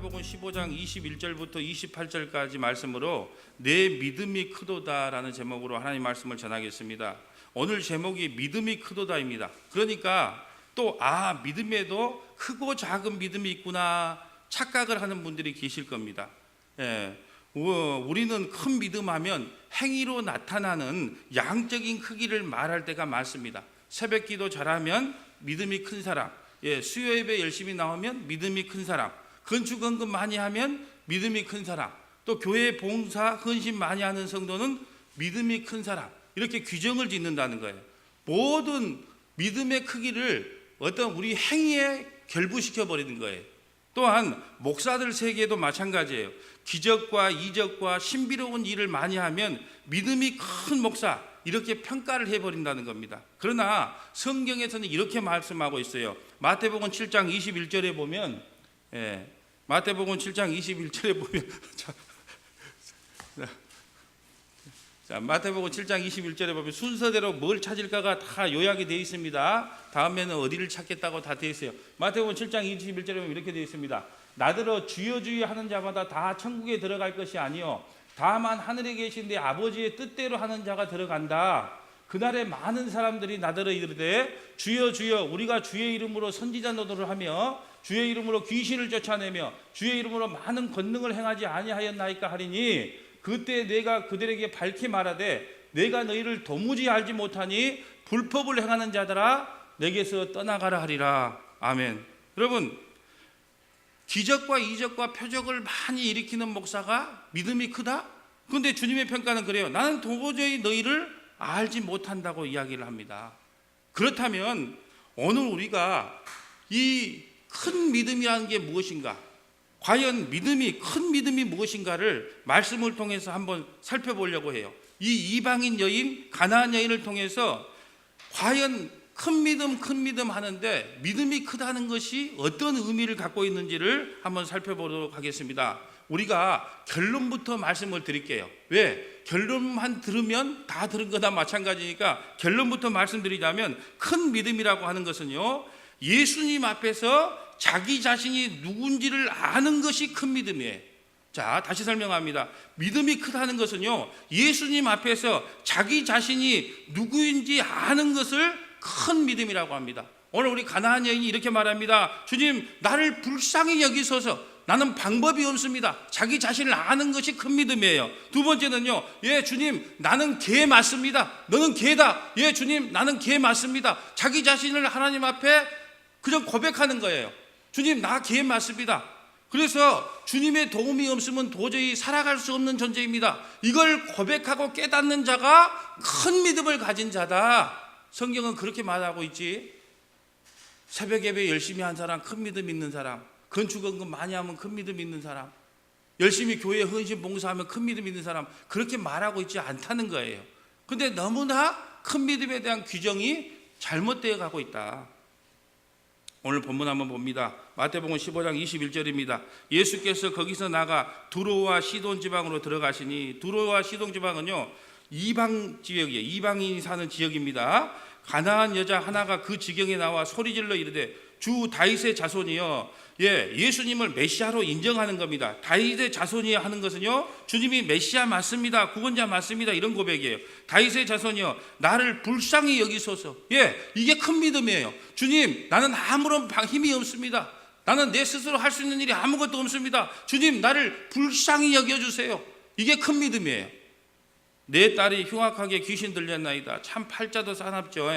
마태복음 15장 21절부터 28절까지 말씀으로 내 믿음이 크도다라는 제목으로 하나님 말씀을 전하겠습니다. 오늘 제목이 믿음이 크도다입니다. 그러니까 또 믿음에도 크고 작은 믿음이 있구나 착각을 하는 분들이 계실 겁니다. 우리는 큰 믿음하면 행위로 나타나는 양적인 크기를 말할 때가 많습니다. 새벽 기도 잘하면 믿음이 큰 사람, 수요 예배 열심히 나오면 믿음이 큰 사람, 건축 헌금 많이 하면 믿음이 큰 사람, 또 교회 봉사 헌신 많이 하는 성도는 믿음이 큰 사람, 이렇게 규정을 짓는다는 거예요. 모든 믿음의 크기를 어떤 우리 행위에 결부시켜 버리는 거예요. 또한 목사들 세계도 마찬가지예요. 기적과 이적과 신비로운 일을 많이 하면 믿음이 큰 목사, 이렇게 평가를 해버린다는 겁니다. 그러나 성경에서는 이렇게 말씀하고 있어요. 마태복음 7장 21절에 보면 마태복음 7장 21절에 보면 마태복음 7장 21절에 보면 순서대로 뭘 찾을까가 다 요약이 되어 있습니다. 다음에는 어디를 찾겠다고 다 되어 있어요. 마태복음 7장 21절에 보면 이렇게 되어 있습니다. 나더러 주여 주여 하는 자마다 다 천국에 들어갈 것이 아니요 다만 하늘에 계신 내 아버지의 뜻대로 하는 자가 들어간다. 그날에 많은 사람들이 나더러 이르되 주여 주여 우리가 주의 이름으로 선지자 노도를 하며 주의 이름으로 귀신을 쫓아내며 주의 이름으로 많은 권능을 행하지 아니하였나이까 하리니 그때 내가 그들에게 밝히 말하되 내가 너희를 도무지 알지 못하니 불법을 행하는 자들아 내게서 떠나가라 하리라. 아멘. 여러분, 기적과 이적과 표적을 많이 일으키는 목사가 믿음이 크다? 그런데 주님의 평가는 그래요. 나는 도저히 너희를 알지 못한다고 이야기를 합니다. 그렇다면 오늘 우리가 이 큰 믿음이라는 게 무엇인가? 과연 큰 믿음이 무엇인가를 말씀을 통해서 한번 살펴보려고 해요. 이 이방인 여인, 가나안 여인을 통해서 과연 큰 믿음 하는데 믿음이 크다는 것이 어떤 의미를 갖고 있는지를 한번 살펴보도록 하겠습니다. 우리가 결론부터 말씀을 드릴게요. 왜? 결론만 들으면 다 들은 거나 마찬가지니까 결론부터 말씀드리자면 큰 믿음이라고 하는 것은요, 예수님 앞에서 자기 자신이 누군지를 아는 것이 큰 믿음이에요. 자, 다시 설명합니다. 믿음이 크다는 것은요, 예수님 앞에서 자기 자신이 누구인지 아는 것을 큰 믿음이라고 합니다. 오늘 우리 가나안 여인이 이렇게 말합니다. 주님, 나를 불쌍히 여기소서. 나는 방법이 없습니다. 자기 자신을 아는 것이 큰 믿음이에요. 두 번째는요, 주님, 나는 개 맞습니다. 너는 개다. 주님, 나는 개 맞습니다. 자기 자신을 하나님 앞에 그냥 고백하는 거예요. 주님, 나 개 맞습니다. 그래서 주님의 도움이 없으면 도저히 살아갈 수 없는 존재입니다. 이걸 고백하고 깨닫는 자가 큰 믿음을 가진 자다. 성경은 그렇게 말하고 있지. 새벽 예배 열심히 한 사람, 큰 믿음 있는 사람, 건축 헌금 많이 하면 큰 믿음 있는 사람, 열심히 교회 헌신 봉사하면 큰 믿음 있는 사람, 그렇게 말하고 있지 않다는 거예요. 근데 너무나 큰 믿음에 대한 규정이 잘못되어 가고 있다. 오늘 본문 한번 봅니다. 마태복음 15장 21절입니다. 예수께서 거기서 나가 두로와 시돈 지방으로 들어가시니, 두로와 시돈 지방은요, 이방 지역이에요. 이방인이 사는 지역입니다. 가나안 여자 하나가 그 지경에 나와 소리질러 이르되 주 다윗의 자손이여. 예수님을 메시아로 인정하는 겁니다. 다윗의 자손이여 하는 것은요, 주님이 메시아 맞습니다, 구원자 맞습니다, 이런 고백이에요. 다윗의 자손이여, 나를 불쌍히 여기소서. 이게 큰 믿음이에요. 주님, 나는 아무런 힘이 없습니다. 나는 내 스스로 할 수 있는 일이 아무것도 없습니다. 주님, 나를 불쌍히 여겨주세요. 이게 큰 믿음이에요. 내 딸이 흉악하게 귀신 들렸나이다. 참 팔자도 사납죠.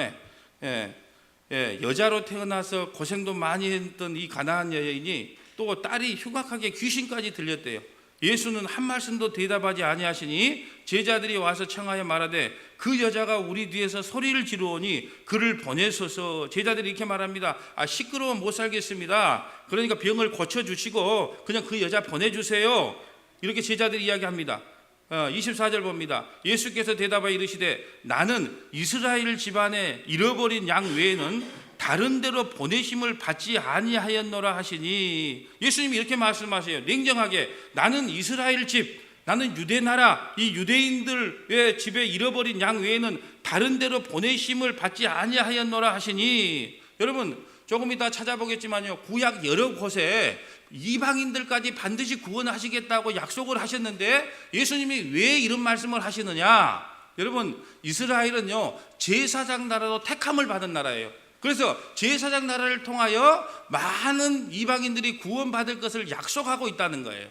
여자로 태어나서 고생도 많이 했던 이 가나안 여인이 또 딸이 흉악하게 귀신까지 들렸대요. 예수는 한 말씀도 대답하지 아니하시니 제자들이 와서 청하여 말하되 그 여자가 우리 뒤에서 소리를 지르오니 그를 보내소서. 제자들이 이렇게 말합니다. 시끄러우면 못 살겠습니다. 그러니까 병을 고쳐주시고 그냥 그 여자 보내주세요. 이렇게 제자들이 이야기합니다. 24절 봅니다. 예수께서 대답하여 이르시되 나는 이스라엘 집안에 잃어버린 양 외에는 다른 데로 보내심을 받지 아니하였노라 하시니, 예수님이 이렇게 말씀하세요. 냉정하게, 나는 이스라엘 집, 나는 유대 나라, 이 유대인들의 집에 잃어버린 양 외에는 다른 데로 보내심을 받지 아니하였노라 하시니, 여러분 조금 이따 찾아보겠지만요, 구약 여러 곳에 이방인들까지 반드시 구원하시겠다고 약속을 하셨는데 예수님이 왜 이런 말씀을 하시느냐? 여러분, 이스라엘은요 제사장 나라로 택함을 받은 나라예요. 그래서 제사장 나라를 통하여 많은 이방인들이 구원받을 것을 약속하고 있다는 거예요.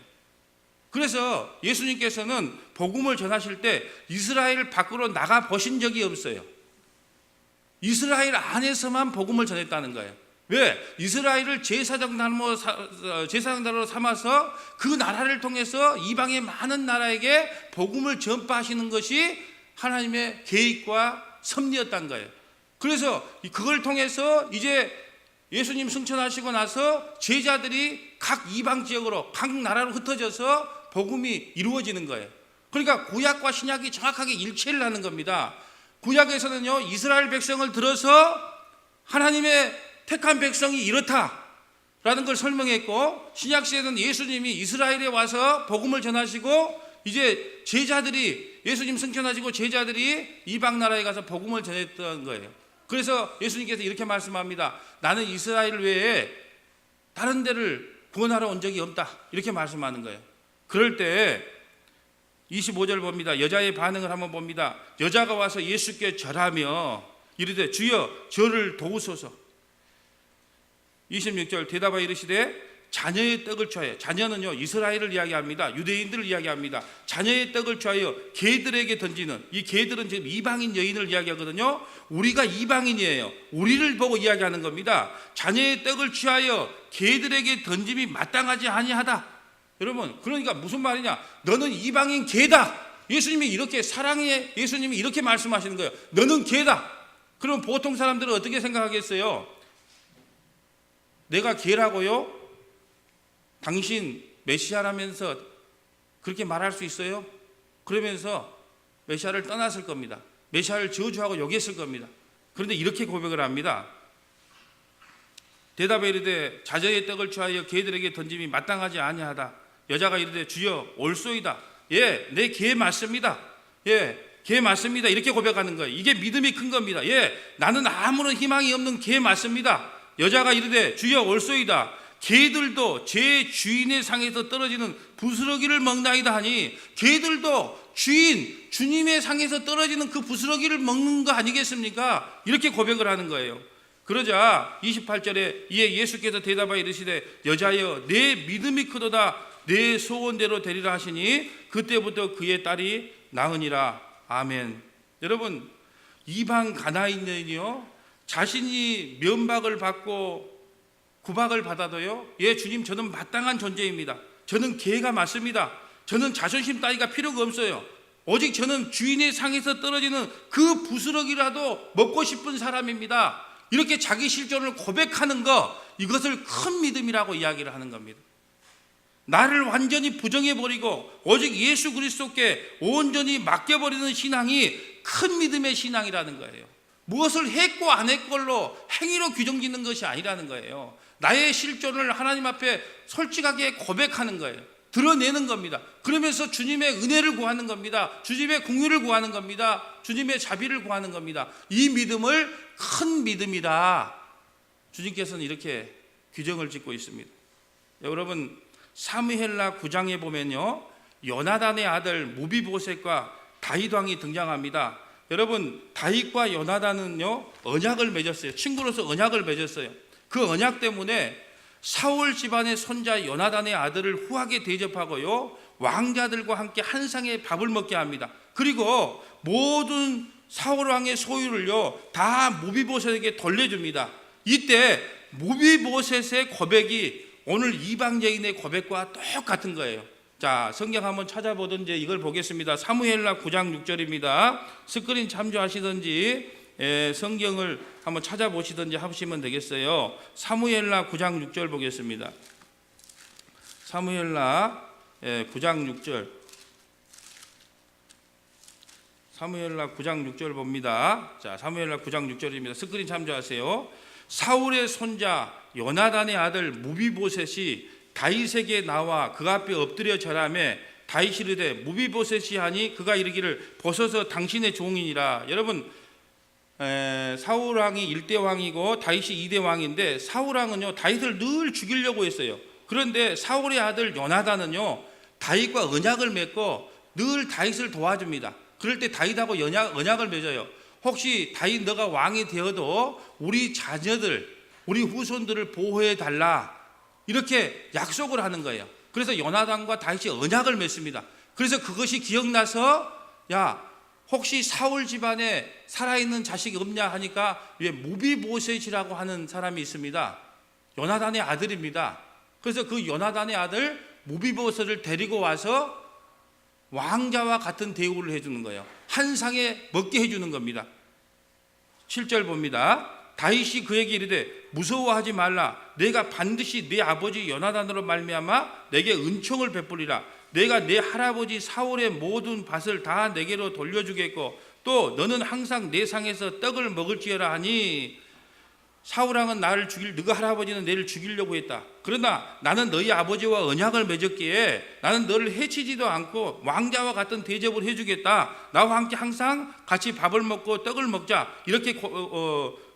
그래서 예수님께서는 복음을 전하실 때 이스라엘 밖으로 나가 보신 적이 없어요. 이스라엘 안에서만 복음을 전했다는 거예요. 왜? 이스라엘을 제사장 나라로 삼아서 그 나라를 통해서 이방의 많은 나라에게 복음을 전파하시는 것이 하나님의 계획과 섭리였다는 거예요. 그래서 그걸 통해서 이제 예수님 승천하시고 나서 제자들이 각 이방 지역으로 각 나라로 흩어져서 복음이 이루어지는 거예요. 그러니까 구약과 신약이 정확하게 일치를 하는 겁니다. 구약에서는요 이스라엘 백성을 들어서 하나님의 택한 백성이 이렇다라는 걸 설명했고, 신약시에는 예수님이 이스라엘에 와서 복음을 전하시고 이제 제자들이 예수님 승천하시고 제자들이 이방 나라에 가서 복음을 전했던 거예요. 그래서 예수님께서 이렇게 말씀합니다. 나는 이스라엘 외에 다른 데를 구원하러 온 적이 없다, 이렇게 말씀하는 거예요. 그럴 때 25절 봅니다. 여자의 반응을 한번 봅니다. 여자가 와서 예수께 절하며 이르되 주여 저를 도우소서. 26절 대답하여 이르시되 자녀의 떡을 취하여, 자녀는요 이스라엘을 이야기합니다. 유대인들을 이야기합니다. 자녀의 떡을 취하여 개들에게 던지는, 이 개들은 지금 이방인 여인을 이야기하거든요. 우리가 이방인이에요. 우리를 보고 이야기하는 겁니다. 자녀의 떡을 취하여 개들에게 던짐이 마땅하지 아니하다. 여러분, 그러니까 무슨 말이냐? 너는 이방인 개다. 예수님이 이렇게 사랑해, 예수님이 이렇게 말씀하시는 거예요. 너는 개다. 그럼 보통 사람들은 어떻게 생각하겠어요? 내가 개라고요? 당신 메시아라면서 그렇게 말할 수 있어요? 그러면서 메시아를 떠났을 겁니다. 메시아를 저주하고 욕했을 겁니다. 그런데 이렇게 고백을 합니다. 대답에 이르되 자녀의 떡을 취하여 개들에게 던짐이 마땅하지 아니하다. 여자가 이르되 주여 올소이다. 예, 내 개 맞습니다. 예, 개 맞습니다. 이렇게 고백하는 거예요. 이게 믿음이 큰 겁니다. 예, 나는 아무런 희망이 없는 개 맞습니다. 여자가 이르되 주여 올소이다. 개들도 제 주인의 상에서 떨어지는 부스러기를 먹나이다 하니, 개들도 주님의 상에서 떨어지는 그 부스러기를 먹는 거 아니겠습니까? 이렇게 고백을 하는 거예요. 그러자 28절에 이에 예수께서 대답하여 이르시되 여자여 내 믿음이 크도다. 내 소원대로 되리라 하시니 그때부터 그의 딸이 나으니라. 아멘. 여러분, 이방 가나안 여인이요 자신이 면박을 받고 구박을 받아도요, 예 주님 저는 마땅한 존재입니다. 저는 개가 맞습니다. 저는 자존심 따위가 필요가 없어요. 오직 저는 주인의 상에서 떨어지는 그 부스러기라도 먹고 싶은 사람입니다. 이렇게 자기 실존을 고백하는 것, 이것을 큰 믿음이라고 이야기를 하는 겁니다. 나를 완전히 부정해버리고 오직 예수 그리스도께 온전히 맡겨버리는 신앙이 큰 믿음의 신앙이라는 거예요. 무엇을 했고 안 했걸로 행위로 규정짓는 것이 아니라는 거예요. 나의 실존을 하나님 앞에 솔직하게 고백하는 거예요. 드러내는 겁니다. 그러면서 주님의 은혜를 구하는 겁니다. 주님의 공유를 구하는 겁니다. 주님의 자비를 구하는 겁니다. 이 믿음을 큰 믿음이다, 주님께서는 이렇게 규정을 짓고 있습니다. 여러분, 사무엘하 9장에 보면요 요나단의 아들 무비보셋과 다윗 왕이 등장합니다. 여러분, 다윗과 요나단은요 언약을 맺었어요. 친구로서 언약을 맺었어요. 그 언약 때문에 사울 집안의 손자 요나단의 아들을 후하게 대접하고요 왕자들과 함께 한 상에 밥을 먹게 합니다. 그리고 모든 사울 왕의 소유를요 다 무비보셋에게 돌려줍니다. 이때 무비보셋의 고백이 오늘 이방 여인의 고백과 똑같은 거예요. 자, 성경 한번 찾아보든지 이걸 보겠습니다. 사무엘하 9장 6절입니다. 스크린 참조하시든지 성경을 한번 찾아보시든지 하시면 되겠어요. 사무엘하 9장 6절 보겠습니다. 사무엘하 9장 6절. 사무엘하 9장 6절 봅니다. 자, 사무엘하 9장 6절입니다. 스크린 참조하세요. 사울의 손자 요나단의 아들 무비보셋이 다윗에게 나와 그 앞에 엎드려 절하매 다윗이 이르되 무비보셋이 하니 그가 이르기를 벗어서 당신의 종이니라. 여러분, 사울 왕이 1대 왕이고 다윗이 2대 왕인데 사울 왕은요 다윗을 늘 죽이려고 했어요. 그런데 사울의 아들 요나단은요, 다윗과 언약을 맺고 늘 다윗을 도와줍니다. 그럴 때 다윗하고 언약을 맺어요. 혹시 다윗 너가 왕이 되어도 우리 자녀들, 우리 후손들을 보호해 달라, 이렇게 약속을 하는 거예요. 그래서 요나단과 다윗이 언약을 맺습니다. 그래서 그것이 기억나서, 야, 혹시 사울 집안에 살아있는 자식이 없냐 하니까 무비보셋이라고 하는 사람이 있습니다. 요나단의 아들입니다. 그래서 그 요나단의 아들 무비보셋을 데리고 와서 왕자와 같은 대우를 해주는 거예요. 한 상에 먹게 해주는 겁니다. 7절 봅니다. 다윗이 그에게 이르되 무서워하지 말라. 내가 반드시 내 아버지 요나단으로 말미암아 내게 은총을 베풀리라. 내가 내 할아버지 사울의 모든 밭을 다 내게로 돌려주겠고 또 너는 항상 내 상에서 떡을 먹을지어라 하니, 사울왕은 나를 너가 할아버지는 너를 죽이려고 했다. 그러나 나는 너희 아버지와 언약을 맺었기에 나는 너를 해치지도 않고 왕자와 같은 대접을 해주겠다. 나와 함께 항상 같이 밥을 먹고 떡을 먹자. 이렇게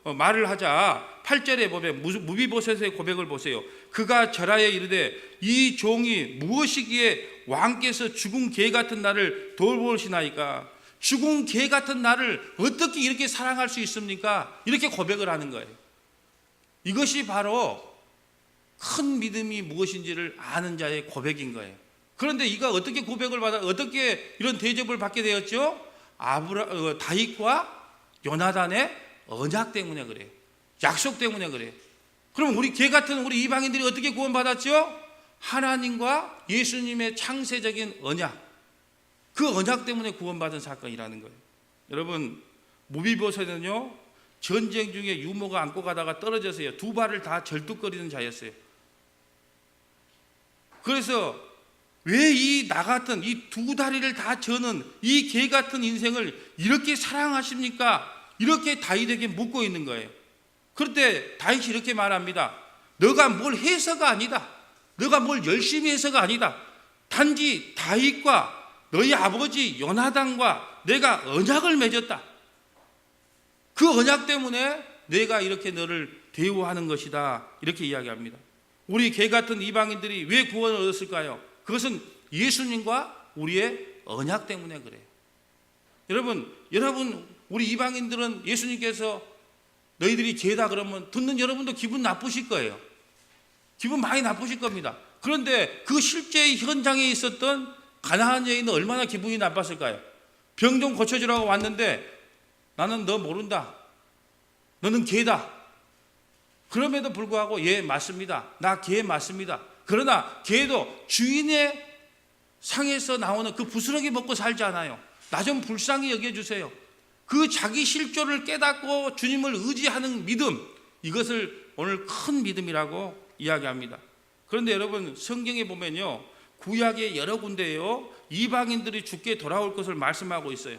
말을 하자. 8절에 보면 무비보셋의 고백을 보세요. 그가 절하에 이르되 이 종이 무엇이기에 왕께서 죽은 개 같은 나를 돌보시나이까. 죽은 개 같은 나를 어떻게 이렇게 사랑할 수 있습니까? 이렇게 고백을 하는 거예요. 이것이 바로 큰 믿음이 무엇인지를 아는 자의 고백인 거예요. 그런데 이가 어떻게 고백을 받아, 어떻게 이런 대접을 받게 되었죠? 다윗과 요나단의 언약 때문에 그래요. 약속 때문에 그래요. 그럼 우리 개 같은 우리 이방인들이 어떻게 구원받았죠? 하나님과 예수님의 창세적인 언약, 그 언약 때문에 구원받은 사건이라는 거예요. 여러분, 무비보셋은요, 전쟁 중에 유모가 안고 가다가 떨어져서요, 두 발을 다 절뚝거리는 자였어요. 그래서 왜 이 나 같은 이 두 다리를 다 저는 이 개 같은 인생을 이렇게 사랑하십니까? 이렇게 다윗에게 묻고 있는 거예요. 그럴 때 다윗이 이렇게 말합니다. 너가 뭘 해서가 아니다. 너가 뭘 열심히 해서가 아니다. 단지 다윗과 너희 아버지 요나단과 내가 언약을 맺었다. 그 언약 때문에 내가 이렇게 너를 대우하는 것이다. 이렇게 이야기합니다. 우리 개 같은 이방인들이 왜 구원을 얻었을까요? 그것은 예수님과 우리의 언약 때문에 그래요. 여러분, 우리 이방인들은 예수님께서 너희들이 개다 그러면 듣는 여러분도 기분 나쁘실 거예요. 기분 많이 나쁘실 겁니다. 그런데 그 실제 현장에 있었던 가나안 여인은 얼마나 기분이 나빴을까요? 병 좀 고쳐주라고 왔는데 나는 너 모른다. 너는 개다. 그럼에도 불구하고 예, 맞습니다. 나 개 맞습니다. 그러나 개도 주인의 상에서 나오는 그 부스러기 먹고 살지 않아요. 나 좀 불쌍히 여겨주세요. 그 자기 실존을 깨닫고 주님을 의지하는 믿음, 이것을 오늘 큰 믿음이라고 이야기합니다. 그런데 여러분, 성경에 보면요, 구약의 여러 군데에요, 이방인들이 죽게 돌아올 것을 말씀하고 있어요.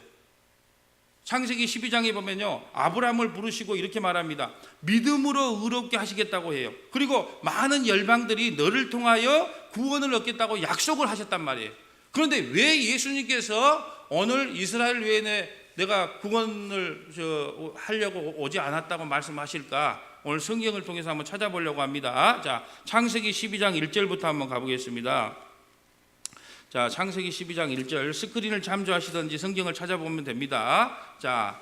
창세기 12장에 보면요, 아브라함을 부르시고 이렇게 말합니다. 믿음으로 의롭게 하시겠다고 해요. 그리고 많은 열방들이 너를 통하여 구원을 얻겠다고 약속을 하셨단 말이에요. 그런데 왜 예수님께서 오늘 이스라엘 외에 내가 구원을 하려고 오지 않았다고 말씀하실까? 오늘 성경을 통해서 한번 찾아보려고 합니다. 자, 창세기 12장 1절부터 한번 가보겠습니다. 자, 창세기 12장 1절, 스크린을 참조하시든지 성경을 찾아보면 됩니다. 자,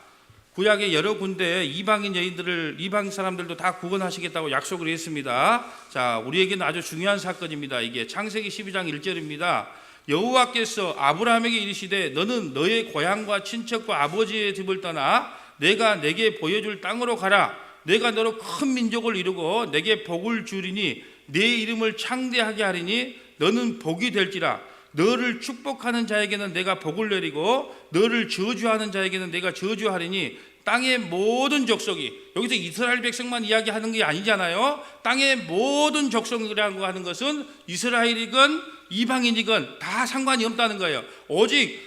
구약의 여러 군데 이방인 여인들을, 이방 사람들도 다 구원하시겠다고 약속을 했습니다. 자, 우리에게는 아주 중요한 사건입니다. 이게 창세기 12장 1절입니다. 여호와께서 아브라함에게 이르시되 너는 너의 고향과 친척과 아버지의 집을 떠나 내가 내게 보여줄 땅으로 가라. 내가 너로 큰 민족을 이루고 내게 복을 주리니 내 이름을 창대하게 하리니 너는 복이 될지라. 너를 축복하는 자에게는 내가 복을 내리고 너를 저주하는 자에게는 내가 저주하리니 땅의 모든 족속이, 여기서 이스라엘 백성만 이야기하는 게 아니잖아요. 땅의 모든 족속이라고 하는 것은 이스라엘이건 이방인이건 다 상관이 없다는 거예요. 오직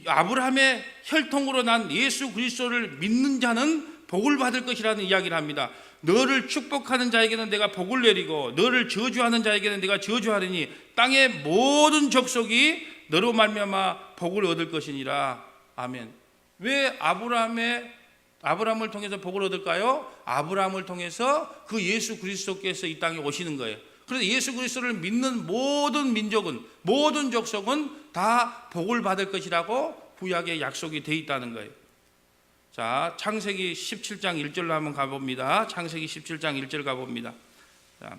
아브라함의 혈통으로 난 예수 그리스도를 믿는 자는 복을 받을 것이라는 이야기를 합니다. 너를 축복하는 자에게는 내가 복을 내리고 너를 저주하는 자에게는 내가 저주하리니 땅의 모든 족속이 너로 말미암아 복을 얻을 것이니라. 아멘. 왜 아브라함을 통해서 복을 얻을까요? 아브라함을 통해서 그 예수 그리스도께서 이 땅에 오시는 거예요. 그래서 예수 그리스도를 믿는 모든 민족은, 모든 족속은 다 복을 받을 것이라고 구약에 약속이 되어 있다는 거예요. 자, 창세기 17장 1절로 한번 가봅니다. 창세기 17장 1절 가봅니다. 자,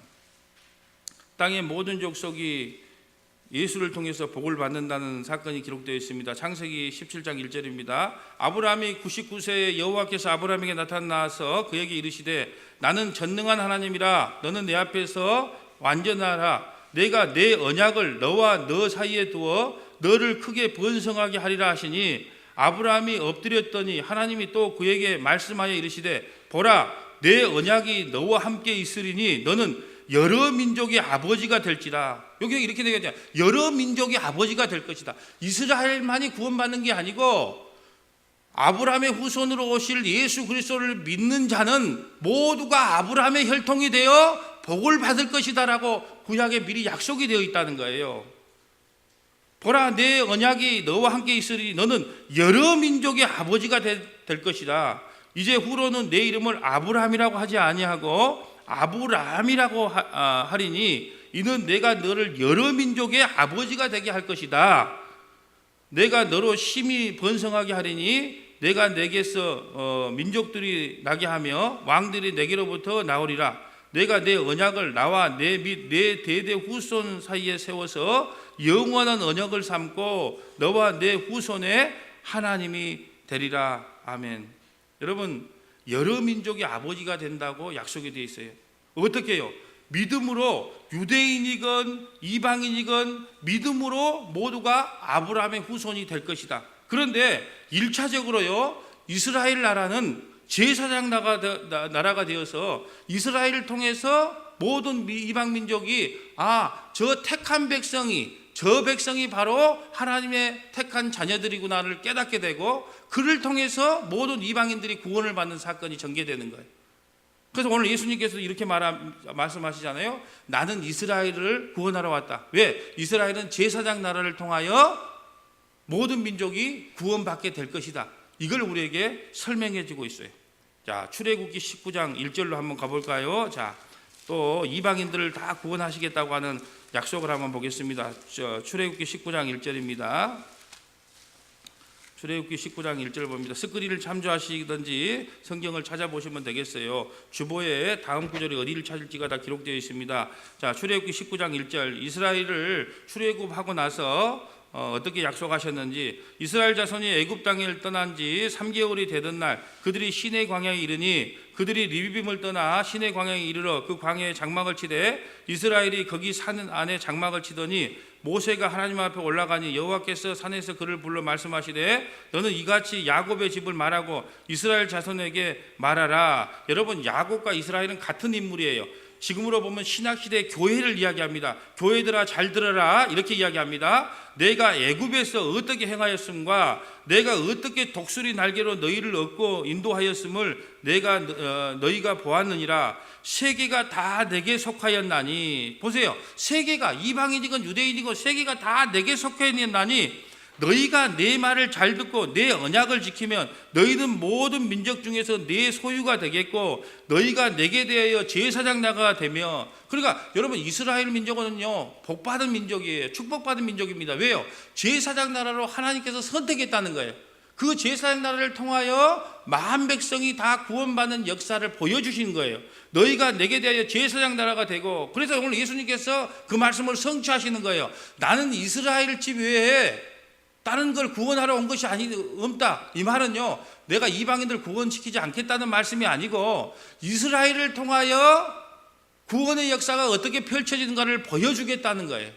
땅의 모든 족속이 예수를 통해서 복을 받는다는 사건이 기록되어 있습니다. 창세기 17장 1절입니다. 아브라함이 99세에 여호와께서 아브라함에게 나타나서 그에게 이르시되 나는 전능한 하나님이라 너는 내 앞에서 완전하라. 내가 내 언약을 너와 너 사이에 두어 너를 크게 번성하게 하리라 하시니 아브라함이 엎드렸더니 하나님이 또 그에게 말씀하여 이르시되 보라 내 언약이 너와 함께 있으리니 너는 여러 민족의 아버지가 될지라. 여기 이렇게 되겠죠. 여러 민족의 아버지가 될 것이다. 이스라엘만이 구원받는 게 아니고 아브라함의 후손으로 오실 예수 그리스도를 믿는 자는 모두가 아브라함의 혈통이 되어 복을 받을 것이다라고 구약에 미리 약속이 되어 있다는 거예요. 보라 내 언약이 너와 함께 있으리 너는 여러 민족의 아버지가 될 것이다. 이제 후로는 내 이름을 아브라함이라고 하지 아니하고 아브라함이라고 하리니 이는 내가 너를 여러 민족의 아버지가 되게 할 것이다. 내가 너로 심히 번성하게 하리니 내가 내게서 민족들이 나게 하며 왕들이 내게로부터 나오리라. 내가 내 언약을 나와 내 및 내 대대 후손 사이에 세워서 영원한 언약을 삼고 너와 내 후손의 하나님이 되리라. 아멘. 여러분 여러 민족의 아버지가 된다고 약속이 되어 있어요. 어떻게 해요? 믿음으로 유대인이건 이방인이건 믿음으로 모두가 아브라함의 후손이 될 것이다. 그런데 1차적으로요 이스라엘 나라는 제사장 나라가 되어서 이스라엘을 통해서 모든 이방 민족이 저 택한 백성이 저 백성이 바로 하나님의 택한 자녀들이구나를 깨닫게 되고 그를 통해서 모든 이방인들이 구원을 받는 사건이 전개되는 거예요. 그래서 오늘 예수님께서 이렇게 말씀하시잖아요. 나는 이스라엘을 구원하러 왔다. 왜? 이스라엘은 제사장 나라를 통하여 모든 민족이 구원받게 될 것이다. 이걸 우리에게 설명해 주고 있어요. 자, 출애굽기 19장 1절로 한번 가볼까요? 자, 또 이방인들을 다 구원하시겠다고 하는 약속을 한번 보겠습니다. 출애굽기 19장 1절입니다. 출애굽기 19장 1절 봅니다. 스크린을 참조하시든지 성경을 찾아보시면 되겠어요. 주보에 다음 구절이 어디를 찾을지가 다 기록되어 있습니다. 자, 출애굽기 19장 1절 이스라엘을 출애굽하고 나서 어떻게 약속하셨는지 이스라엘 자손이 애굽 땅을 떠난 지 3개월이 되던 날 그들이 시내 광야에 이르니 그들이 리비빔을 떠나 시내 광야에 이르러 그 광야에 장막을 치되 이스라엘이 거기 산 안에 장막을 치더니 모세가 하나님 앞에 올라가니 여호와께서 산에서 그를 불러 말씀하시되 너는 이같이 야곱의 집을 말하고 이스라엘 자손에게 말하라. 여러분 야곱과 이스라엘은 같은 인물이에요. 지금으로 보면 신약시대 교회를 이야기합니다. 교회들아 잘 들어라 이렇게 이야기합니다. 내가 애굽에서 어떻게 행하였음과 내가 어떻게 독수리 날개로 너희를 얻고 인도하였음을 내가 너희가 보았느니라. 세계가 다 내게 속하였나니. 보세요. 세계가 이방인이건 유대인이건 세계가 다 내게 속하였나니 너희가 내 말을 잘 듣고 내 언약을 지키면 너희는 모든 민족 중에서 내 소유가 되겠고 너희가 내게 대하여 제사장 나라가 되며. 그러니까 여러분 이스라엘 민족은요 복받은 민족이에요. 축복받은 민족입니다. 왜요? 제사장 나라로 하나님께서 선택했다는 거예요. 그 제사장 나라를 통하여 만 백성이 다 구원받는 역사를 보여주신 거예요. 너희가 내게 대하여 제사장 나라가 되고. 그래서 오늘 예수님께서 그 말씀을 성취하시는 거예요. 나는 이스라엘 집 외에 다른 걸 구원하러 온 것이 없다. 이 말은요 내가 이방인들 구원시키지 않겠다는 말씀이 아니고 이스라엘을 통하여 구원의 역사가 어떻게 펼쳐지는가를 보여주겠다는 거예요.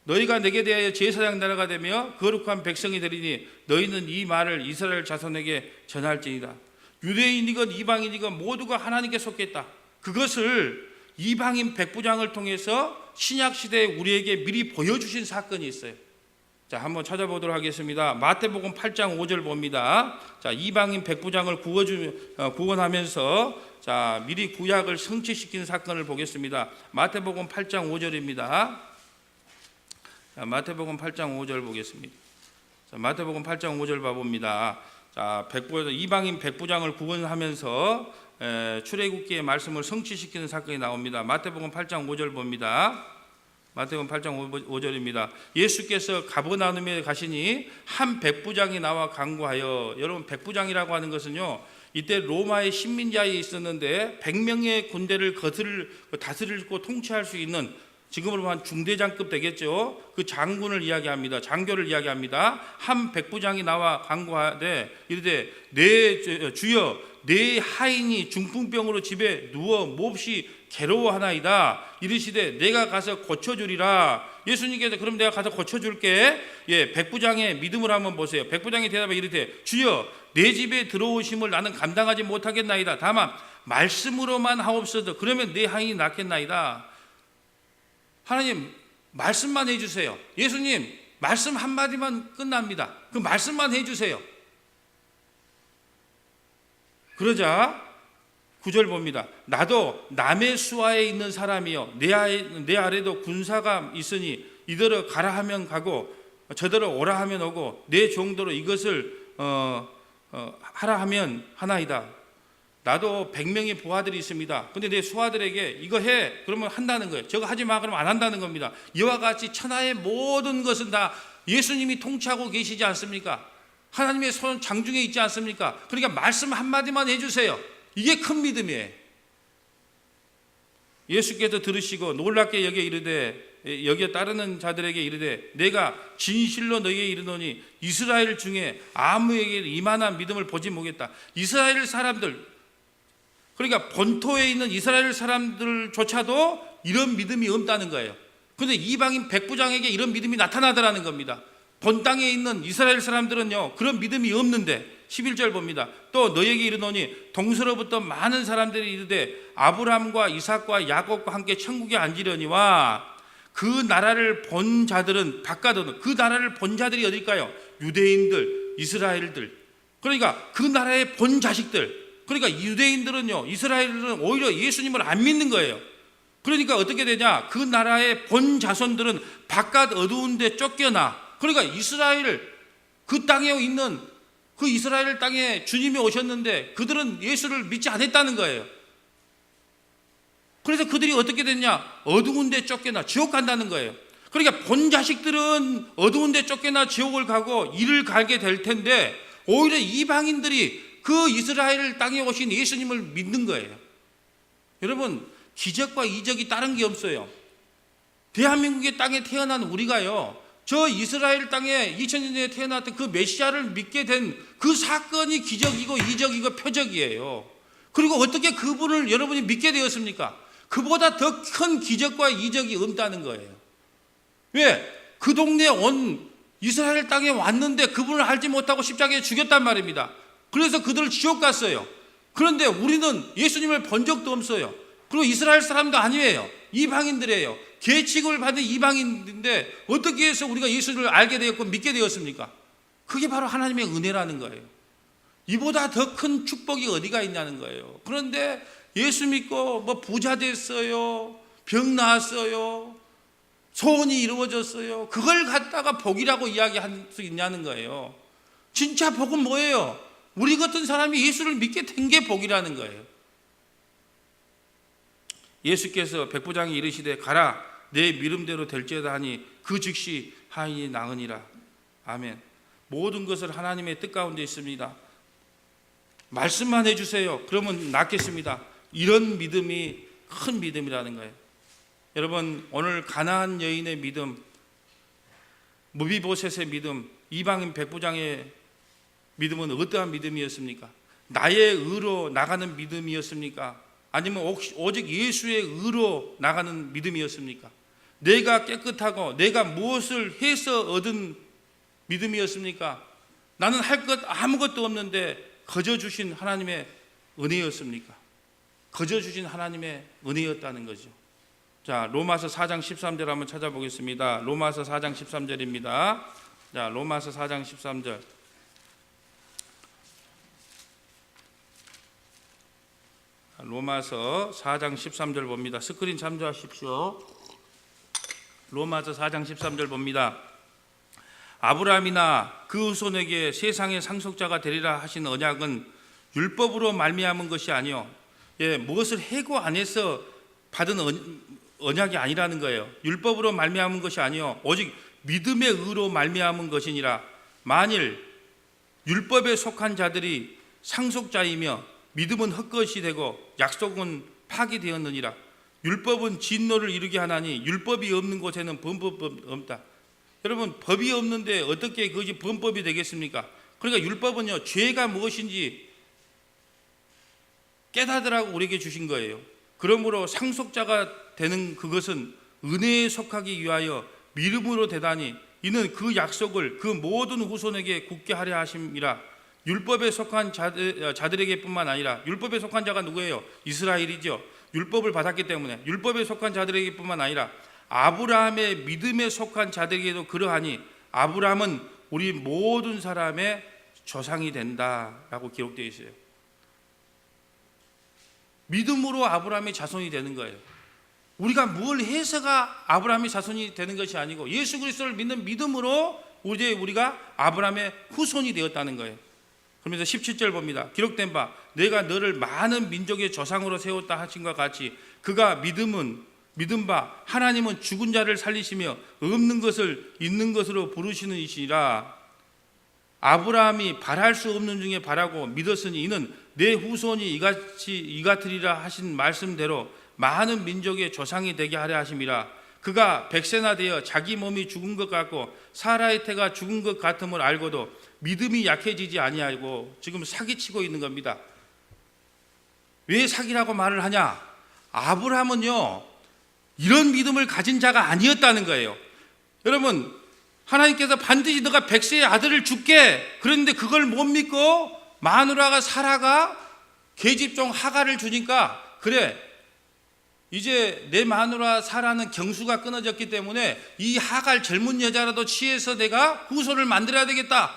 너희가 내게 대하여 제사장 나라가 되며 거룩한 백성이 되리니 너희는 이 말을 이스라엘 자손에게 전할지니라. 유대인이건 이방인이건 모두가 하나님께 속겠다. 그것을 이방인 백부장을 통해서 신약시대에 우리에게 미리 보여주신 사건이 있어요. 자, 한번 찾아보도록 하겠습니다. 마태복음 8장 5절 봅니다. 자, 이방인 백부장을 구원하면서 자, 미리 구약을 성취시키는 사건을 보겠습니다. 마태복음 8장 5절입니다. 자, 마태복음 8장 5절 보겠습니다. 자, 마태복음 8장 5절 봐봅니다. 자, 이방인 백부장을 구원하면서 출애굽기의 말씀을 성취시키는 사건이 나옵니다. 마태복음 8장 5절 봅니다. 마태복음 8장 5절입니다. 예수께서 가버나움에 가시니 한 백부장이 나와 간구하여, 여러분 백부장이라고 하는 것은요, 이때 로마의 식민자에 있었는데 100명의 군대를 다스리고 통치할 수 있는, 지금으로 보면 중대장급 되겠죠. 그 장군을 이야기합니다. 장교를 이야기합니다. 한 백부장이 나와 간구하되 이르되 내 주여 내 하인이 중풍병으로 집에 누워 몹시 괴로워하나이다. 이르시되 내가 가서 고쳐주리라. 예수님께서 그럼 내가 가서 고쳐줄게. 백부장의 믿음을 한번 보세요. 백부장이 대답해 이르되 주여 내 집에 들어오심을 나는 감당하지 못하겠나이다. 다만 말씀으로만 하옵소서. 그러면 내 하인이 낫겠나이다. 하나님 말씀만 해주세요. 예수님 말씀 한마디만 끝납니다. 그 말씀만 해주세요. 그러자 9절 봅니다. 나도 남의 수하에 있는 사람이요 내 아래도 군사가 있으니 이더러 가라 하면 가고 저더러 오라 하면 오고 내 종도로 이것을 하라 하면 하나이다. 나도 100명의 부하들이 있습니다. 근데 내 수하들에게 이거 해 그러면 한다는 거예요. 저거 하지 마 그러면 안 한다는 겁니다. 이와 같이 천하의 모든 것은 다 예수님이 통치하고 계시지 않습니까? 하나님의 손 장중에 있지 않습니까? 그러니까 말씀 한마디만 해주세요. 이게 큰 믿음이에요. 예수께서 들으시고 놀랍게 여기에 이르되, 여기에 따르는 자들에게 이르되 내가 진실로 너희에게 이르노니 이스라엘 중에 아무에게 이만한 믿음을 보지 못했다. 이스라엘 사람들, 그러니까 본토에 있는 이스라엘 사람들조차도 이런 믿음이 없다는 거예요. 그런데 이방인 백부장에게 이런 믿음이 나타나더라는 겁니다. 본 땅에 있는 이스라엘 사람들은요 그런 믿음이 없는데 11절 봅니다. 또 너에게 이르노니 동서로부터 많은 사람들이 이르되 아브라함과 이삭과 야곱과 함께 천국에 앉으려니와 그 나라를 본 자들은 바깥은, 그 나라를 본 자들이 어딜까요? 유대인들, 이스라엘들, 그러니까 그 나라의 본 자식들. 그러니까 유대인들은요 이스라엘들은 오히려 예수님을 안 믿는 거예요. 그러니까 어떻게 되냐, 그 나라의 본 자손들은 바깥 어두운 데 쫓겨나. 그러니까 이스라엘 그 땅에 있는 그 이스라엘 땅에 주님이 오셨는데 그들은 예수를 믿지 않았다는 거예요. 그래서 그들이 어떻게 됐냐, 어두운 데 쫓겨나 지옥 간다는 거예요. 그러니까 본 자식들은 어두운 데 쫓겨나 지옥을 가고 이를 갈게 될 텐데 오히려 이방인들이 그 이스라엘 땅에 오신 예수님을 믿는 거예요. 여러분 기적과 이적이 다른 게 없어요. 대한민국의 땅에 태어난 우리가요 저 이스라엘 땅에 2000년 전에 태어났던 그 메시아를 믿게 된 그 사건이 기적이고 이적이고 표적이에요. 그리고 어떻게 그분을 여러분이 믿게 되었습니까? 그보다 더 큰 기적과 이적이 없다는 거예요. 왜? 그 동네에 온 이스라엘 땅에 왔는데 그분을 알지 못하고 십자가에 죽였단 말입니다. 그래서 그들을 지옥 갔어요. 그런데 우리는 예수님을 본 적도 없어요. 그리고 이스라엘 사람도 아니에요. 이방인들이에요. 계칙을 받은 이방인인데 어떻게 해서 우리가 예수를 알게 되었고 믿게 되었습니까? 그게 바로 하나님의 은혜라는 거예요. 이보다 더 큰 축복이 어디가 있냐는 거예요. 그런데 예수 믿고 뭐 부자 됐어요, 병 나았어요, 소원이 이루어졌어요, 그걸 갖다가 복이라고 이야기할 수 있냐는 거예요. 진짜 복은 뭐예요? 우리 같은 사람이 예수를 믿게 된 게 복이라는 거예요. 예수께서 백부장이 이르시되 가라 내 믿음대로 될지어다 하니 그 즉시 하인이 나으니라. 아멘. 모든 것을 하나님의 뜻 가운데 있습니다. 말씀만 해주세요. 그러면 낫겠습니다. 이런 믿음이 큰 믿음이라는 거예요. 여러분 오늘 가나안 여인의 믿음, 무비보셋의 믿음, 이방인 백부장의 믿음은 어떠한 믿음이었습니까? 나의 의로 나가는 믿음이었습니까? 아니면 오직 예수의 의로 나가는 믿음이었습니까? 내가 깨끗하고 내가 무엇을 해서 얻은 믿음이었습니까? 나는 할 것 아무것도 없는데 거저 주신 하나님의 은혜였습니까? 거저 주신 하나님의 은혜였다는 거죠. 자, 로마서 4장 13절 한번 찾아보겠습니다. 로마서 4장 13절입니다. 자, 로마서 4장 13절. 로마서 4장 13절 봅니다. 스크린 참조하십시오. 로마서 4장 13절 봅니다. 아브라함이나 그 후손에게 세상의 상속자가 되리라 하신 언약은 율법으로 말미암은 것이 아니요 무엇을 해고 안 해서 받은 언약이 아니라는 거예요. 율법으로 말미암은 것이 아니요 오직 믿음의 의로 말미암은 것이니라. 만일 율법에 속한 자들이 상속자이며 믿음은 헛것이 되고 약속은 파기되었느니라. 율법은 진노를 이루게 하나니 율법이 없는 곳에는 범법이 없다. 여러분, 법이 없는데 어떻게 그것이 범법이 되겠습니까? 그러니까 율법은요, 죄가 무엇인지 깨닫으라고 우리에게 주신 거예요. 그러므로 상속자가 되는 그것은 은혜에 속하기 위하여 믿음으로 되다니 이는 그 약속을 그 모든 후손에게 굳게 하려 하심이라. 율법에 속한 자들에게뿐만 아니라, 율법에 속한 자가 누구예요? 이스라엘이죠. 율법을 받았기 때문에 율법에 속한 자들에게뿐만 아니라 아브라함의 믿음에 속한 자들에게도 그러하니 아브라함은 우리 모든 사람의 조상이 된다라고 기록되어 있어요. 믿음으로 아브라함의 자손이 되는 거예요. 우리가 뭘 해서가 아브라함의 자손이 되는 것이 아니고 예수 그리스도를 믿는 믿음으로 이제 우리가 아브라함의 후손이 되었다는 거예요. 그러면서 17절 봅니다. 기록된 바 내가 너를 많은 민족의 조상으로 세웠다 하신과 같이 그가 믿은 바 하나님은 죽은 자를 살리시며 없는 것을 있는 것으로 부르시는 이시라. 아브라함이 바랄 수 없는 중에 바라고 믿었으니 이는 내 후손이 이같으리라 하신 말씀대로 많은 민족의 조상이 되게 하려 하심이라. 그가 백세나 되어 자기 몸이 죽은 것 같고 사라의 태가 죽은 것 같음을 알고도 믿음이 약해지지 아니하고 지금 사기치고 있는 겁니다. 왜 사기라고 말을 하냐? 아브라함은요 이런 믿음을 가진 자가 아니었다는 거예요. 여러분, 하나님께서 반드시 너가 백세의 아들을 줄게 그랬는데 그걸 못 믿고 마누라가 사라가 계집종 하갈을 주니까 그래 이제 내 마누라 사라는 경수가 끊어졌기 때문에 이 하갈 젊은 여자라도 취해서 내가 후손을 만들어야 되겠다.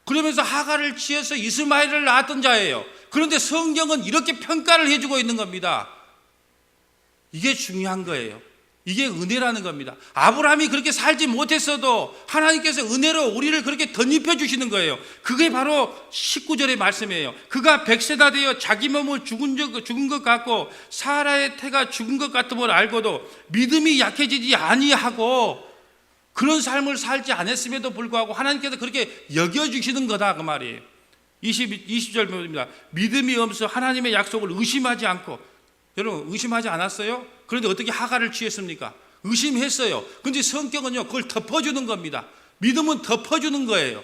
그러면서 하갈을 취해서 이스마엘을 낳았던 자예요. 그런데 성경은 이렇게 평가를 해주고 있는 겁니다. 이게 중요한 거예요. 이게 은혜라는 겁니다. 아브라함이 그렇게 살지 못했어도 하나님께서 은혜로 우리를 그렇게 덧입혀 주시는 거예요. 그게 바로 19절의 말씀이에요. 그가 백세다 되어 자기 몸을 죽은 것 같고 사라의 태가 죽은 것 같음을 알고도 믿음이 약해지지 아니하고 그런 삶을 살지 않았음에도 불구하고 하나님께서 그렇게 여겨주시는 거다 그 말이에요. 20절 보입니다. 믿음이 없어 하나님의 약속을 의심하지 않고. 여러분 의심하지 않았어요? 그런데 어떻게 하갈을 취했습니까? 의심했어요. 그런데 성경은요 그걸 덮어주는 겁니다. 믿음은 덮어주는 거예요.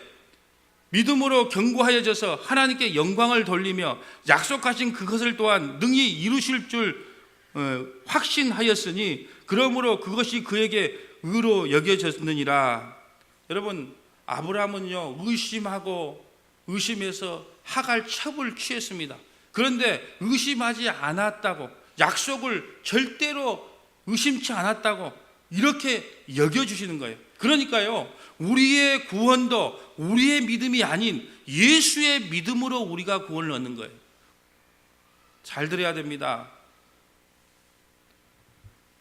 믿음으로 견고하여져서 하나님께 영광을 돌리며 약속하신 그것을 또한 능히 이루실 줄 확신하였으니 그러므로 그것이 그에게 의로 여겨졌느니라. 여러분 아브라함은요 의심해서 하갈 첩을 취했습니다. 그런데 의심하지 않았다고, 약속을 절대로 의심치 않았다고 이렇게 여겨주시는 거예요. 그러니까요 우리의 구원도 우리의 믿음이 아닌 예수의 믿음으로 우리가 구원을 얻는 거예요. 잘 들어야 됩니다.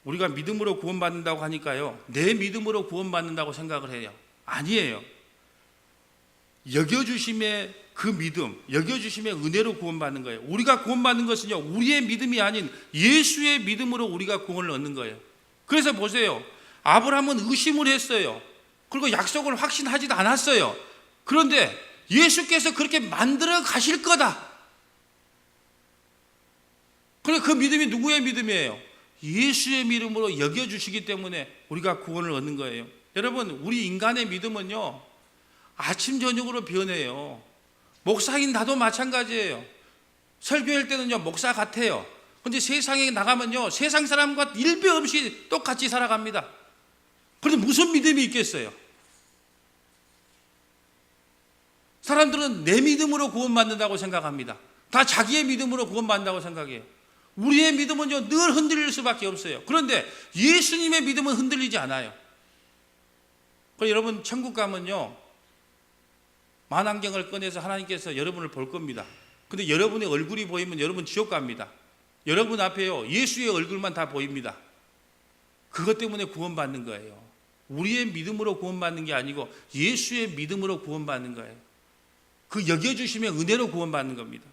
우리가 믿음으로 구원받는다고 하니까요 내 믿음으로 구원받는다고 생각을 해요. 아니에요. 여겨주심의 그 믿음, 여겨주심의 은혜로 구원받는 거예요. 우리가 구원받는 것은요 우리의 믿음이 아닌 예수의 믿음으로 우리가 구원을 얻는 거예요. 그래서 보세요, 아브라함은 의심을 했어요. 그리고 약속을 확신하지도 않았어요. 그런데 예수께서 그렇게 만들어 가실 거다. 그런데 그 믿음이 누구의 믿음이에요? 예수의 믿음으로 여겨주시기 때문에 우리가 구원을 얻는 거예요. 여러분 우리 인간의 믿음은요 아침 저녁으로 변해요. 목사인 나도 마찬가지예요. 설교할 때는요 목사 같아요. 그런데 세상에 나가면요 세상 사람과 일배 없이 똑같이 살아갑니다. 그런데 무슨 믿음이 있겠어요? 사람들은 내 믿음으로 구원받는다고 생각합니다. 다 자기의 믿음으로 구원받는다고 생각해요. 우리의 믿음은요 늘 흔들릴 수밖에 없어요. 그런데 예수님의 믿음은 흔들리지 않아요. 그래서 여러분 천국 가면요 만안경을 꺼내서 하나님께서 여러분을 볼 겁니다. 근데 여러분의 얼굴이 보이면 여러분 지옥 갑니다. 여러분 앞에요 예수의 얼굴만 다 보입니다. 그것 때문에 구원받는 거예요. 우리의 믿음으로 구원받는 게 아니고 예수의 믿음으로 구원받는 거예요. 그 여겨주심의 은혜로 구원받는 겁니다.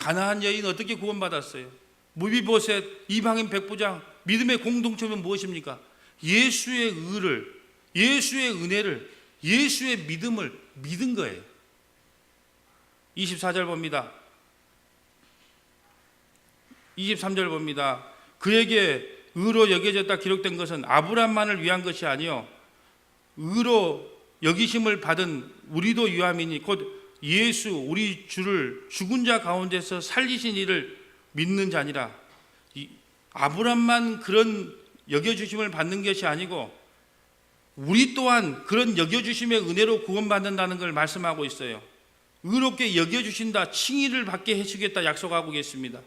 가나안 여인 어떻게 구원받았어요? 무비보셋, 이방인 백부장, 믿음의 공동체는 무엇입니까? 예수의 의를, 예수의 은혜를, 예수의 믿음을 믿은 거예요. 24절 봅니다. 23절 봅니다. 그에게 의로 여겨졌다 기록된 것은 아브람만을 위한 것이 아니요 의로 여기심을 받은 우리도 유함이니 곧 예수 우리 주를 죽은 자 가운데서 살리신 이를 믿는 자니라. 아브람만 그런 여겨주심을 받는 것이 아니고 우리 또한 그런 여겨주심의 은혜로 구원받는다는 걸 말씀하고 있어요. 의롭게 여겨주신다, 칭의를 받게 해주겠다 약속하고 계십니다.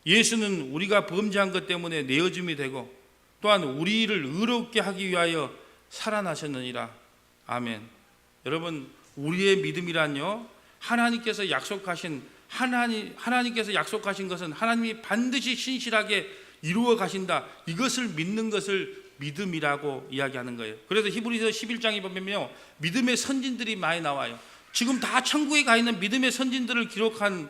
예수는 우리가 범죄한 것 때문에 내어줌이 되고 또한 우리를 의롭게 하기 위하여 살아나셨느니라. 아멘. 여러분, 우리의 믿음이란요, 하나님께서 약속하신 것은 하나님이 반드시 신실하게 이루어 가신다, 이것을 믿는 것을 믿음이라고 이야기하는 거예요. 그래서 히브리서 11장에 보면요, 믿음의 선진들이 많이 나와요. 지금 다 천국에 가 있는 믿음의 선진들을 기록한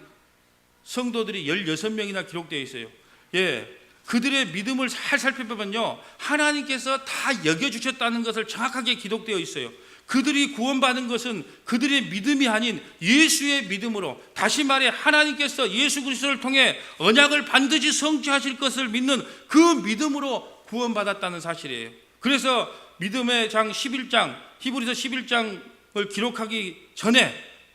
성도들이 16명이나 기록되어 있어요. 예, 그들의 믿음을 잘 살펴보면요, 하나님께서 다 여겨주셨다는 것을 정확하게 기록되어 있어요. 그들이 구원받은 것은 그들의 믿음이 아닌 예수의 믿음으로, 다시 말해 하나님께서 예수 그리스도를 통해 언약을 반드시 성취하실 것을 믿는 그 믿음으로 구원받았다는 사실이에요. 그래서 믿음의 장 11장, 히브리서 11장을 기록하기 전에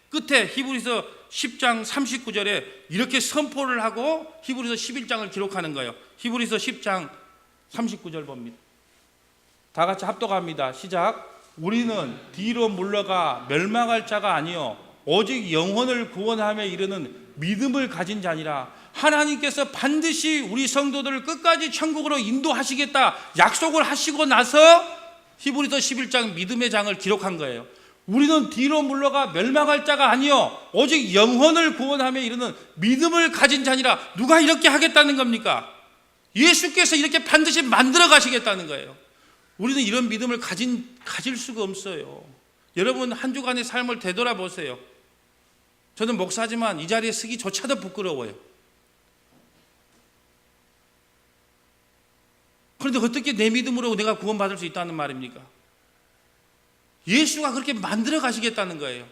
끝에 히브리서 10장 39절에 이렇게 선포를 하고 히브리서 11장을 기록하는 거예요. 히브리서 10장 39절 봅니다. 다 같이 합독합니다. 시작. 우리는 뒤로 물러가 멸망할 자가 아니요 오직 영혼을 구원함에 이르는 믿음을 가진 자니라. 하나님께서 반드시 우리 성도들을 끝까지 천국으로 인도하시겠다 약속을 하시고 나서 히브리서 11장 믿음의 장을 기록한 거예요. 우리는 뒤로 물러가 멸망할 자가 아니요 오직 영혼을 구원함에 이르는 믿음을 가진 자니라. 누가 이렇게 하겠다는 겁니까? 예수께서 이렇게 반드시 만들어 가시겠다는 거예요. 우리는 이런 믿음을 가질 수가 없어요. 여러분, 한 주간의 삶을 되돌아보세요. 저는 목사지만 이 자리에 서기조차도 부끄러워요. 그런데 어떻게 내 믿음으로 내가 구원받을 수 있다는 말입니까? 예수가 그렇게 만들어 가시겠다는 거예요.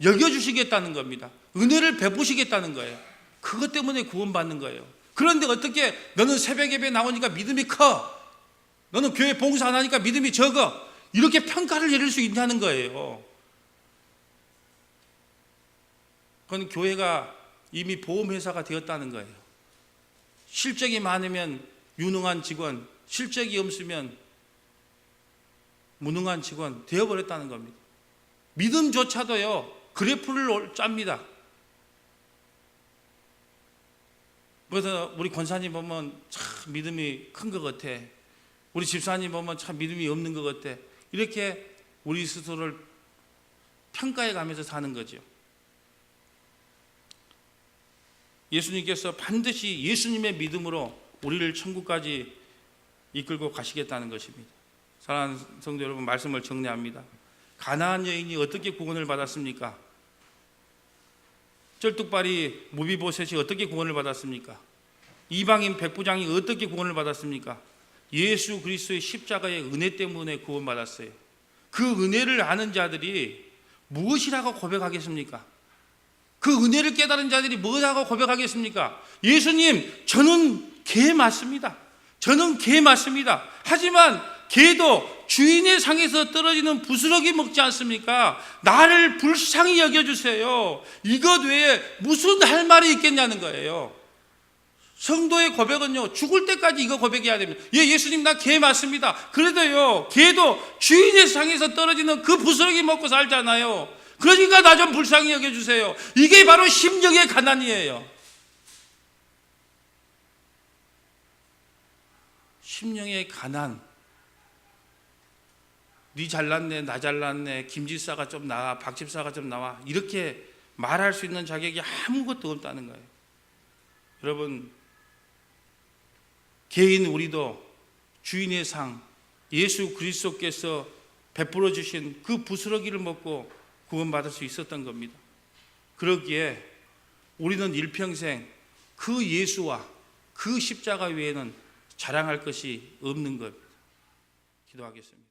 여겨주시겠다는 겁니다. 은혜를 베푸시겠다는 거예요. 그것 때문에 구원받는 거예요. 그런데 어떻게 너는 새벽 예배 나오니까 믿음이 커, 너는 교회 봉사 안 하니까 믿음이 적어, 이렇게 평가를 내릴 수 있냐는 거예요. 그건 교회가 이미 보험회사가 되었다는 거예요. 실적이 많으면 유능한 직원, 실적이 없으면 무능한 직원 되어버렸다는 겁니다. 믿음조차도요, 그래프를 짭니다. 그래서 우리 권사님 보면 참 믿음이 큰 것 같아, 우리 집사님 보면 참 믿음이 없는 것 같아, 이렇게 우리 스스로를 평가해 가면서 사는 거죠. 예수님께서 반드시 예수님의 믿음으로 우리를 천국까지 이끌고 가시겠다는 것입니다. 사랑하는 성도 여러분, 말씀을 정리합니다. 가나안 여인이 어떻게 구원을 받았습니까? 쩔뚝발이 무비보셋이 어떻게 구원을 받았습니까? 이방인 백부장이 어떻게 구원을 받았습니까? 예수 그리스도의 십자가의 은혜 때문에 구원받았어요. 그 은혜를 아는 자들이 무엇이라고 고백하겠습니까? 그 은혜를 깨달은 자들이 뭐라고 고백하겠습니까? 예수님, 저는 개 맞습니다. 저는 개 맞습니다. 하지만 개도 주인의 상에서 떨어지는 부스러기 먹지 않습니까? 나를 불쌍히 여겨주세요. 이것 외에 무슨 할 말이 있겠냐는 거예요. 성도의 고백은요, 죽을 때까지 이거 고백해야 됩니다. 예, 예수님, 나 개 맞습니다. 그래도요, 개도 주인의 상에서 떨어지는 그 부스러기 먹고 살잖아요. 그러니까 나 좀 불쌍히 여겨주세요. 이게 바로 심령의 가난이에요. 심령의 가난. 네 잘났네, 나 잘났네, 김집사가 좀 나와, 박집사가 좀 나와, 이렇게 말할 수 있는 자격이 아무것도 없다는 거예요. 여러분, 개인 우리도 주인의 상 예수 그리스도께서 베풀어 주신 그 부스러기를 먹고 구원받을 수 있었던 겁니다. 그러기에 우리는 일평생 그 예수와 그 십자가 외에는 자랑할 것이 없는 것. 기도하겠습니다.